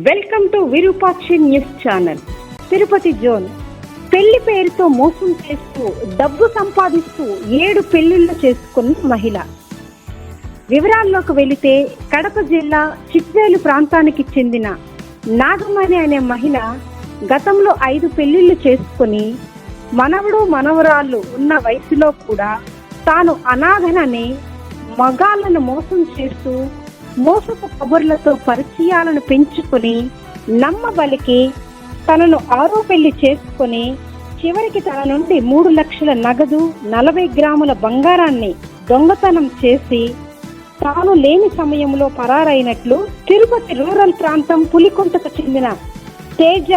Welcome to Virupakshi news channel. Tirupati zone పెళ్లి పేరుతో మోసం చేస్తూ డబ్బు సంపాదిస్తూ 7 పెళ్లిళ్లు చేసుకున్న మహిళ. వివరాల్లోకి వెళితే కడప జిల్లా చిట్వేలు ప్రాంతానికి చెందిన నాగమణి అనే మహిళ గతంలో 5 పెళ్లిళ్లు చేసుకుని మనవడు మనవరాళ్ళు ఉన్న వయసులో కూడా తాను అనాథనని మగాళ్లను మోసం చేస్తూ మోసపు కబుర్లతో పరిచయాలను పెంచుకుని నమ్మబలికి తనను 6వ పెళ్లి చేసుకుని చివరికి తన నుండి 3 లక్షల నగదు 40 గ్రాముల బంగారాన్ని దొంగతనం చేసి తాను లేని సమయంలో పరారైనట్లు తిరుపతి రూరల్ ప్రాంతం పులికొంటకు చెందిన తేజ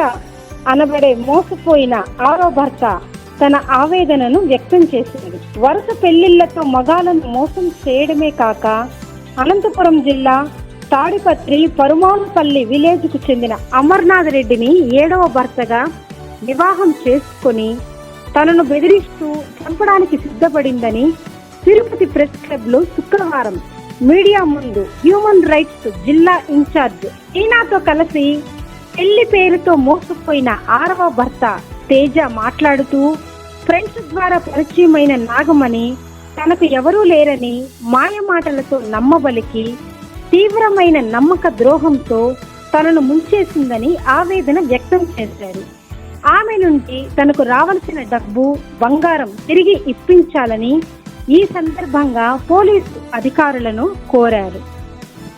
అనబడే మోసపోయిన 6వ భర్త తన ఆవేదనను వ్యక్తం చేశాడు. వరుస పెళ్లిళ్లతో మగాలను మోసం చేయడమే కాక అనంతపురం జిల్లా తాడిపత్రి పరుమానుపల్లి విలేజ్ కు చెందిన అమర్నాథ్ రెడ్డిని 7వ భర్తగా వివాహం చేసుకుని తనను బెదిరిస్తూ చంపడానికి సిద్ధపడిందని తిరుపతి ప్రెస్ క్లబ్ లో శుక్రవారం మీడియా ముందు హ్యూమన్ రైట్స్ జిల్లా ఇన్ఛార్జ్ ఈనాతో కలిసి పెళ్లి పేరుతో మోసపోయిన 6వ భర్త తేజ మాట్లాడుతూ ఫ్రెండ్స్ ద్వారా పరిచయమైన నాగమణి తనకు ఎవరూ లేరని మాయమాటలతో నమ్మబలికి తీవ్రమైన నమ్మక ద్రోహంతో తనను ముంచేసిందని ఆవేదన వ్యక్తం చేశారు. ఆమె నుండి తనకు రావాల్సిన డబ్బు బంగారం తిరిగి ఇప్పించాలని ఈ సందర్భంగా పోలీసు అధికారులను కోరారు.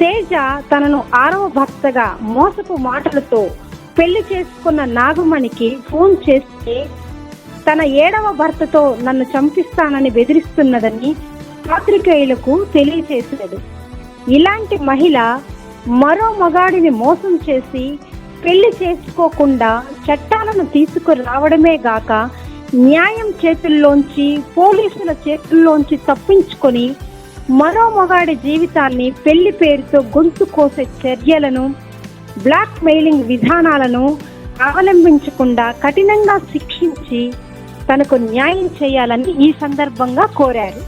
తేజ తనను 6వ భర్తగా మోసపు మాటలతో పెళ్లి చేసుకున్న నాగమణికి ఫోన్ చేస్తే తన 7వ భర్తతో నన్ను చంపిస్తానని బెదిరిస్తున్నదని పాత్రికేయులకు తెలియచేశాడు. ఇలాంటి మహిళ మరో మగాడిని మోసం చేసి పెళ్లి చేసుకోకుండా చట్టాలను తీసుకురావడమే గాక న్యాయం చేతుల్లోంచి పోలీసుల చేతుల్లోంచి తప్పించుకొని మరో మగాడి జీవితాన్ని పెళ్లి పేరుతో గొంతు కోసే చర్యలను బ్లాక్ మెయిలింగ్ విధానాలను అవలంబించకుండా కఠినంగా శిక్షించి తనకు న్యాయం చేయాలని ఈ సందర్భంగా కోరారు.